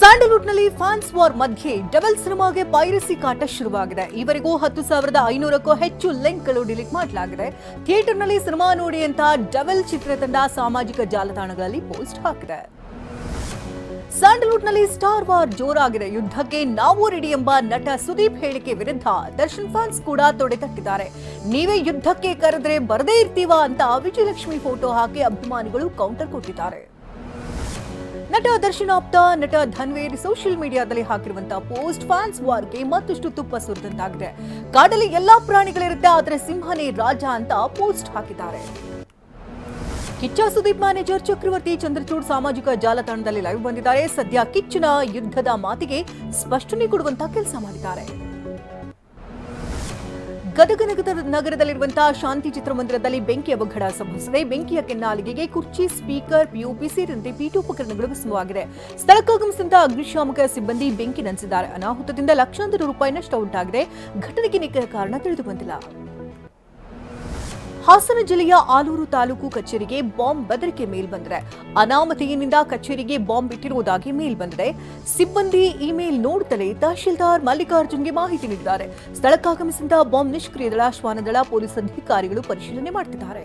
ಸ್ಯಾಂಡಲ್ವುಡ್ನಲ್ಲಿ fans war ಮಧ್ಯೆ double ಸಿನಿಮಾಗೆ piracy ಕಾಟ ಶುರುವಾಗಿದೆ. ಈವರೆಗೂ 10,500ಕ್ಕೂ ಹೆಚ್ಚು ಲಿಂಕ್ಗಳು ಡಿಲೀಟ್ ಮಾಡಲಾಗಿದೆ. ಥಿಯೇಟರ್ನಲ್ಲಿ ಸಿನಿಮಾ ನೋಡಿ ಅಂತ ಡಬಲ್ ಚಿತ್ರತಂಡ ಸಾಮಾಜಿಕ ಜಾಲತಾಣಗಳಲ್ಲಿ ಪೋಸ್ಟ್ ಹಾಕಿದೆ. ಸ್ಯಾಂಡಲ್ವುಡ್ನಲ್ಲಿ ಸ್ಟಾರ್ ವಾರ್ ಜೋರಾಗಿದೆ. ಯುದ್ಧಕ್ಕೆ ನಾವು ರೆಡಿ ಎಂಬ ನಟ ಸುದೀಪ್ ಹೇಳಿಕೆ ವಿರುದ್ಧ ದರ್ಶನ್ ಫ್ಯಾನ್ಸ್ ಕೂಡ ತೊಡೆತಟ್ಟಿದ್ದಾರೆ. ನೀವೇ ಯುದ್ಧಕ್ಕೆ ಕರೆದ್ರೆ ಬರದೇ ಇರ್ತೀವಾ ಅಂತ ವಿಜಯಲಕ್ಷ್ಮಿ ಫೋಟೋ ಹಾಕಿ ಅಭಿಮಾನಿಗಳು ಕೌಂಟರ್ ಕೊಟ್ಟಿದ್ದಾರೆ. ನಟ ದರ್ಶನ್ ಆಪ್ತ ನಟ ಧನ್ವೀರ್ ಸೋಷಿಯಲ್ ಮೀಡಿಯಾದಲ್ಲಿ ಹಾಕಿರುವಂತಹ ಪೋಸ್ಟ್ ಫ್ಯಾನ್ಸ್ ವಾರ್ಗೆ ಮತ್ತಷ್ಟು ತುಪ್ಪ ಸುರಿದಂತಾಗಿದೆ. ಕಾಡಲ್ಲಿ ಎಲ್ಲಾ ಪ್ರಾಣಿಗಳಿರುತ್ತೆ, ಆದರೆ ಸಿಂಹನೇ ರಾಜ ಅಂತ ಪೋಸ್ಟ್ ಹಾಕಿದ್ದಾರೆ. ಕಿಚ್ಚ ಸುದೀಪ್ ಮ್ಯಾನೇಜರ್ ಚಕ್ರವರ್ತಿ ಚಂದ್ರಚೂಡ್ ಸಾಮಾಜಿಕ ಜಾಲತಾಣದಲ್ಲಿ ಲೈವ್ ಬಂದಿದ್ದಾರೆ. ಸದ್ಯ ಕಿಚ್ಚನ ಯುದ್ಧದ ಮಾತಿಗೆ ಸ್ಪಷ್ಟನೆ ಕೊಡುವಂತ ಕೆಲಸ ಮಾಡಿದ್ದಾರೆ. ಗದಗ ನಗರದಲ್ಲಿರುವಂತಹ ಶಾಂತಿ ಚಿತ್ರಮಂದಿರದಲ್ಲಿ ಬೆಂಕಿ ಅವಘಡ ಸಂಭವಿಸಿದೆ. ಬೆಂಕಿಯ ಕೆನ್ನಾಲಿಗೆಗೆ ಕುರ್ಚಿ, ಸ್ಪೀಕರ್, ಪಿಒಪಿ ಸೇರಿದಂತೆ ಪೀಠೋಪಕರಣಗಳು ಭಸ್ಮವಾಗಿದೆ. ಸ್ಥಳಕ್ಕಾಗಮಿಸಿದ ಅಗ್ನಿಶಾಮಕ ಸಿಬ್ಬಂದಿ ಬೆಂಕಿ ನಂದಿಸಿದ್ದಾರೆ. ಅನಾಹುತದಿಂದ ಲಕ್ಷಾಂತರ ರೂಪಾಯಿ ನಷ್ಟ ಉಂಟಾಗಿದೆ. ಘಟನೆಗೆ ನಿಖರ ಕಾರಣ ತಿಳಿದು ಬಂದಿಲ್ಲ. ಹಾಸನ ಜಿಲ್ಲೆಯ ಆಲೂರು ತಾಲೂಕು ಕಚೇರಿಗೆ ಬಾಂಬ್ ಬೆದರಿಕೆ ಮೇಲ್ ಬಂದಿದೆ. ಅನಾಮಧೇಯನಿಂದ ಕಚೇರಿಗೆ ಬಾಂಬ್ ಇಟ್ಟಿರುವುದಾಗಿ ಮೇಲ್ ಬಂದಿದೆ. ಸಿಬ್ಬಂದಿ ಇಮೇಲ್ ನೋಡುತ್ತಲೇ ತಹಶೀಲ್ದಾರ್ ಮಲ್ಲಿಕಾರ್ಜುನ್ಗೆ ಮಾಹಿತಿ ನೀಡಿದ್ದಾರೆ. ಸ್ಥಳಕ್ಕಾಗಮಿಸಿದ ಬಾಂಬ್ ನಿಷ್ಕ್ರಿಯ ದಳ, ಶ್ವಾನದಳ, ಪೊಲೀಸ್ ಅಧಿಕಾರಿಗಳು ಪರಿಶೀಲನೆ ಮಾಡುತ್ತಿದ್ದಾರೆ.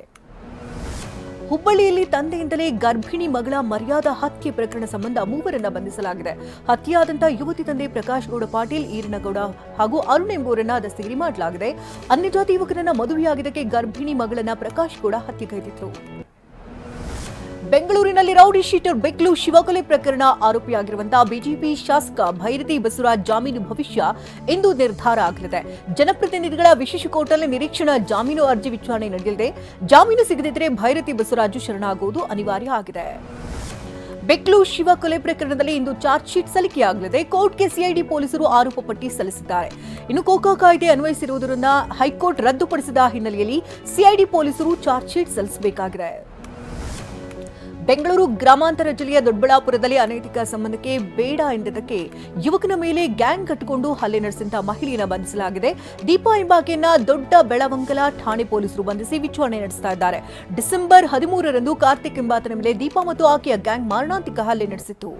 ಹುಬ್ಬಳ್ಳಿಯಲ್ಲಿ ತಂದೆಯಿಂದಲೇ ಗರ್ಭಿಣಿ ಮಗಳ ಮರ್ಯಾದಾ ಹತ್ಯೆ ಪ್ರಕರಣ ಸಂಬಂಧ ಮೂವರನ್ನ ಬಂಧಿಸಲಾಗಿದೆ. ಹತ್ಯೆಯಾದಂಥ ಯುವತಿ ತಂದೆ ಪ್ರಕಾಶ್ ಗೌಡ ಪಾಟೀಲ್, ಈರನಗೌಡ ಹಾಗೂ ಅರುಣ್ ಎಂಬುವರನ್ನ ದಸ್ತಗಿರಿ ಮಾಡಲಾಗಿದೆ. ಅನ್ಯಜಾತಿ ಯುವಕರನ್ನ ಮದುವೆಯಾಗಿದ್ದಕ್ಕೆ ಗರ್ಭಿಣಿ ಮಗಳನ್ನ ಪ್ರಕಾಶ್ ಗೌಡ ಹತ್ಯೆಗೈದಿದ್ರು. ಬೆಂಗಳೂರಿನಲ್ಲಿ ರೌಡಿ ಶೀಟರ್ ಬೆಕ್ಲು ಶಿವಕೊಲೆ ಪ್ರಕರಣ ಆರೋಪಿಯಾಗಿರುವಂತಹ ಬಿಜೆಪಿ ಶಾಸಕ ಭೈರತಿ ಬಸವರಾಜ್ ಜಾಮೀನು ಭವಿಷ್ಯ ಇಂದು ನಿರ್ಧಾರ ಆಗಲಿದೆ. ಜನಪ್ರತಿನಿಧಿಗಳ ವಿಶೇಷ ಕೋರ್ಟ್ನಲ್ಲಿ ನಿರೀಕ್ಷಣಾ ಜಾಮೀನು ಅರ್ಜಿ ವಿಚಾರಣೆ ನಡೆಯಲಿದೆ. ಜಾಮೀನು ಸಿಗದಿದ್ದರೆ ಭೈರತಿ ಬಸವರಾಜು ಶರಣಾಗುವುದು ಅನಿವಾರ್ಯ ಆಗಿದೆ. ಬೆಕ್ಲು ಶಿವ ಕೊಲೆ ಪ್ರಕರಣದಲ್ಲಿ ಇಂದು ಚಾರ್ಜ್ ಶೀಟ್ ಸಲ್ಲಿಕೆಯಾಗಲಿದೆ. ಕೋರ್ಟ್ಗೆ ಸಿಐಡಿ ಪೊಲೀಸರು ಆರೋಪ ಪಟ್ಟಿ ಸಲ್ಲಿಸಿದ್ದಾರೆ. ಇನ್ನು ಕೋಕಾ ಕಾಯ್ದೆ ಅನ್ವಯಿಸಿರುವುದರಿಂದ ಹೈಕೋರ್ಟ್ ರದ್ದುಪಡಿಸಿದ ಹಿನ್ನೆಲೆಯಲ್ಲಿ ಸಿಐಡಿ ಪೊಲೀಸರು ಚಾರ್ಜ್ ಶೀಟ್ ಸಲ್ಲಿಸಬೇಕಾಗಿದೆ. ಬೆಂಗಳೂರು ಗ್ರಾಮಾಂತರ ಜಿಲ್ಲೆಯ ದೊಡ್ಡಬಳ್ಳಾಪುರದಲ್ಲಿ ಅನೈತಿಕ ಸಂಬಂಧಕ್ಕೆ ಬೇಡ ಎಂದಕ್ಕೆ ಯುವಕನ ಮೇಲೆ ಗ್ಯಾಂಗ್ ಕಟ್ಟಿಕೊಂಡು ಹಲ್ಲೆ ನಡೆಸಿದ ಮಹಿಳೆಯನ್ನ ಬಂಧಿಸಲಾಗಿದೆ. ದೀಪಾ ಎಂಬಾಕೆಯನ್ನ ದೊಡ್ಡ ಬೆಳವಂಗಲ ಠಾಣೆ ಪೊಲೀಸರು ಬಂಧಿಸಿ ವಿಚಾರಣೆ ನಡೆಸ್ತಾ ಇದ್ದಾರೆ. ಡಿಸೆಂಬರ್ 13ರಂದು ಕಾರ್ತಿಕ್ ಎಂಬಾತನ ಮೇಲೆ ದೀಪಾ ಮತ್ತು ಆಕೆಯ ಗ್ಯಾಂಗ್ ಮಾರಣಾಂತಿಕ ಹಲ್ಲೆ ನಡೆಸಿತ್ತು.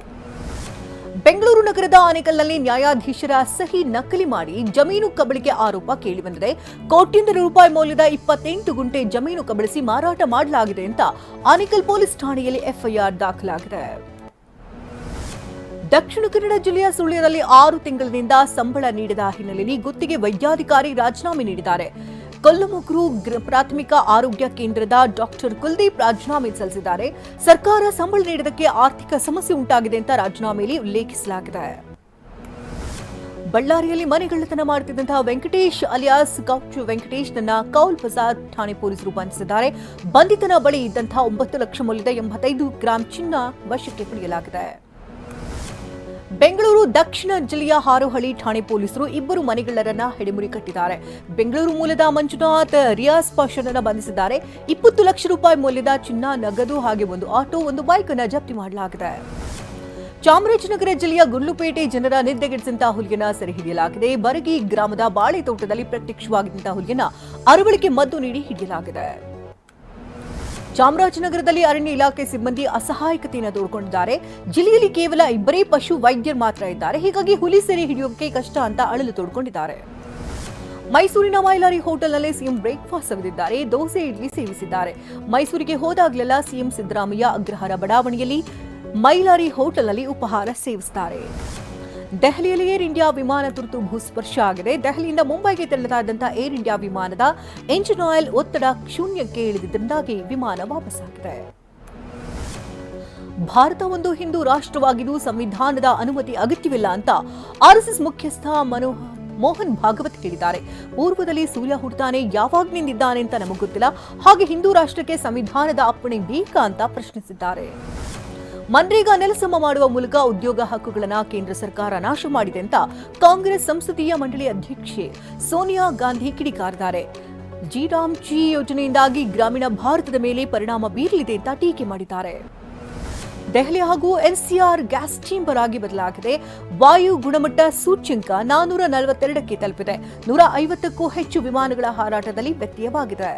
ಬೆಂಗಳೂರು ನಗರದ ಆನೇಕಲ್ನಲ್ಲಿ ನ್ಯಾಯಾಧೀಶರ ಸಹಿ ನಕಲಿ ಮಾಡಿ ಜಮೀನು ಕಬಳಿಕೆ ಆರೋಪ ಕೇಳಿಬಂದಿದೆ. ಕೋಟ್ಯಂತರ ರೂಪಾಯಿ ಮೌಲ್ಯದ 28 ಗುಂಟೆ ಜಮೀನು ಕಬಳಿಸಿ ಮಾರಾಟ ಮಾಡಲಾಗಿದೆ ಅಂತ ಆನೇಕಲ್ ಪೊಲೀಸ್ ಠಾಣೆಯಲ್ಲಿ ಎಫ್ಐಆರ್ ದಾಖಲಾಗಿದೆ. ದಕ್ಷಿಣ ಕನ್ನಡ ಜಿಲ್ಲೆಯ ಸುಳ್ಯದಲ್ಲಿ 6 ತಿಂಗಳಿನಿಂದ ಸಂಬಳ ನೀಡದ ಹಿನ್ನೆಲೆಯಲ್ಲಿ ಗುತ್ತಿಗೆ ವೈದ್ಯಾಧಿಕಾರಿ ರಾಜೀನಾಮೆ ನೀಡಿದ್ದಾರೆ. ಕೊಲ್ಲಮುಗ್ರು ಪ್ರಾಥಮಿಕ ಆರೋಗ್ಯ ಕೇಂದ್ರದ ಡಾಕ್ಟರ್ ಕುಲ್ದೀಪ್ ರಾಜೀನಾಮೆ ಸಲ್ಲಿಸಿದ್ದಾರೆ. ಸರ್ಕಾರ ಸಂಬಳ ನೀಡದಕ್ಕೆ ಆರ್ಥಿಕ ಸಮಸ್ಯೆ ಉಂಟಾಗಿದೆ ಅಂತ ರಾಜೀನಾಮೆಯಲ್ಲಿ ಉಲ್ಲೇಖಿಸಲಾಗಿದೆ. ಬಳ್ಳಾರಿಯಲ್ಲಿ ಮನೆಗಳ್ಳತನ ಮಾಡುತ್ತಿದ್ದಂತಹ ವೆಂಕಟೇಶ್ ಅಲಿಯಾಸ್ ಗೌಚು ವೆಂಕಟೇಶ್ ನನ್ನ ಕೌಲ್ ಬಜಾರ್ ಠಾಣೆ ಪೊಲೀಸರು ಬಂಧಿಸಿದ್ದಾರೆ. ಬಂಧಿತನ ಬಳಿ ಇದ್ದಂತಹ 9 ಲಕ್ಷ ಮೌಲ್ಯದ 85 ಗ್ರಾಂ ಚಿನ್ನ ವಶಕ್ಕೆ ಪಡೆಯಲಾಗಿದೆ. ಬೆಂಗಳೂರು ದಕ್ಷಿಣ ಜಿಲ್ಲೆಯ ಹಾರೋಹಳ್ಳಿ ಠಾಣೆ ಪೊಲೀಸರು 2 ಮನೆಗಳ್ಳರನ್ನ ಹೆಡೆಮುರಿ ಕಟ್ಟಿದ್ದಾರೆ. ಬೆಂಗಳೂರು ಮೂಲದ ಮಂಜುನಾಥ್ ರಿಯಾಸ್ ಪಾಷನನ್ನ ಬಂಧಿಸಿದ್ದಾರೆ. 20 ಲಕ್ಷ ರೂಪಾಯಿ ಮೌಲ್ಯದ ಚಿನ್ನ, ನಗದು ಹಾಗೆ ಒಂದು ಆಟೋ, ಒಂದು ಬೈಕ್ ಅನ್ನು ಜಪ್ತಿ ಮಾಡಲಾಗಿದೆ. ಚಾಮರಾಜನಗರ ಜಿಲ್ಲೆಯ ಗುಂಡ್ಲುಪೇಟೆ ಜನರ ನಿದ್ದೆಗೆಡಿಸಿದಂತಹ ಹುಲಿಯನ್ನ ಸೆರೆ ಹಿಡಿಯಲಾಗಿದೆ. ಬರಗಿ ಗ್ರಾಮದ ಬಾಳೆ ತೋಟದಲ್ಲಿ ಪ್ರತ್ಯಕ್ಷವಾಗಿದ್ದಂತಹ ಹುಲಿಯನ್ನ ಅರವಳಿಕೆ ಮದ್ದು ನೀಡಿ ಹಿಡಿಯಲಾಗಿದೆ. ಚಾಮರಾಜನಗರದಲ್ಲಿ ಅರಣ್ಯ ಇಲಾಖೆ ಸಿಬ್ಬಂದಿ ಅಸಹಾಯಕತೆಯನ್ನು ತೋಡಿಕೊಂಡಿದ್ದಾರೆ. ಜಿಲ್ಲೆಯಲ್ಲಿ ಕೇವಲ 2 ಪಶು ವೈದ್ಯರು ಮಾತ್ರ ಇದ್ದಾರೆ. ಹೀಗಾಗಿ ಹುಲಿ ಸೆರೆ ಹಿಡಿಯೋಕೆ ಕಷ್ಟ ಅಂತ ಅಳಲು ತೋಡಿಕೊಂಡಿದ್ದಾರೆ. ಮೈಸೂರಿನ ಮೈಲಾರಿ ಹೋಟೆಲ್ನಲ್ಲಿ ಸಿಎಂ ಬ್ರೇಕ್ಫಾಸ್ಟ್ ಸವಿದಿದ್ದಾರೆ. ದೋಸೆ, ಇಡ್ಲಿ ಸೇವಿಸಿದ್ದಾರೆ. ಮೈಸೂರಿಗೆ ಹೋದಾಗಲೆಲ್ಲ ಸಿಎಂ ಸಿದ್ದರಾಮಯ್ಯ ಅಗ್ರಹಾರ ಬಡಾವಣೆಯಲ್ಲಿ ಮೈಲಾರಿ ಹೋಟೆಲ್ನಲ್ಲಿ ಉಪಹಾರ ಸೇವಿಸುತ್ತಾರೆ. ದೆಹಲಿಯಲ್ಲಿ ಏರ್ ಇಂಡಿಯಾ ವಿಮಾನ ತುರ್ತು ಭೂಸ್ಪರ್ಶ ಆಗಿದೆ. ದೆಹಲಿಯಿಂದ ಮುಂಬೈಗೆ ತೆರಳುತ್ತಾ ಇದ್ದಂತಹ ಏರ್ ಇಂಡಿಯಾ ವಿಮಾನದ ಎಂಜಿನ್ ಆಯಿಲ್ ಒತ್ತಡ ಶೂನ್ಯಕ್ಕೆ ಇಳಿದಿದ್ದರಿಂದಾಗಿ ವಿಮಾನ ವಾಪಸ್ಸಾಗಿದೆ. ಭಾರತ ಒಂದು ಹಿಂದೂ ರಾಷ್ಟ್ರವಾಗಿದ್ದು ಸಂವಿಧಾನದ ಅನುಮತಿ ಅಗತ್ಯವಿಲ್ಲ ಅಂತ ಆರ್ಎಸ್ಎಸ್ ಮುಖ್ಯಸ್ಥ ಮೋಹನ್ ಭಾಗವತ್ ಹೇಳಿದ್ದಾರೆ. ಪೂರ್ವದಲ್ಲಿ ಸೂರ್ಯ ಹುಟ್ಟುತ್ತಾನೆ, ಯಾವಾಗ್ನಿಂದಿದ್ದಾನೆ ಅಂತ ನಮಗೆ ಗೊತ್ತಿಲ್ಲ. ಹಾಗೆ ಹಿಂದೂ ರಾಷ್ಟ್ರಕ್ಕೆ ಸಂವಿಧಾನದ ಅಪ್ಪಣೆ ಬೇಕಾ ಅಂತ ಪ್ರಶ್ನಿಸಿದ್ದಾರೆ. ಮನ್ರೇಗಾ ನೆಲಸಮ ಮಾಡುವ ಮೂಲಕ ಉದ್ಯೋಗ ಹಕ್ಕುಗಳನ್ನು ಕೇಂದ್ರ ಸರ್ಕಾರ ನಾಶ ಮಾಡಿದೆ ಅಂತ ಕಾಂಗ್ರೆಸ್ ಸಂಸದೀಯ ಮಂಡಳಿ ಅಧ್ಯಕ್ಷೆ ಸೋನಿಯಾ ಗಾಂಧಿ ಕಿಡಿಕಾರಿದ್ದಾರೆ. ಜಿ ಯೋಜನೆಯಿಂದಾಗಿ ಗ್ರಾಮೀಣ ಭಾರತದ ಮೇಲೆ ಪರಿಣಾಮ ಬೀರಲಿದೆ ಅಂತ ಟೀಕೆ ಮಾಡಿದ್ದಾರೆ. ದೆಹಲಿ ಹಾಗೂ ಎನ್ಸಿಆರ್ ಗ್ಯಾಸ್ ಚೇಂಬರ್ ಆಗಿ ಬದಲಾಗಿದೆ. ವಾಯು ಗುಣಮಟ್ಟ ಸೂಚ್ಯಂಕ 442ಕ್ಕೆ ತಲುಪಿದೆ. 150ಕ್ಕೂ ಹೆಚ್ಚು ವಿಮಾನಗಳ ಹಾರಾಟದಲ್ಲಿ ವ್ಯತ್ಯಯವಾಗಿದೆ.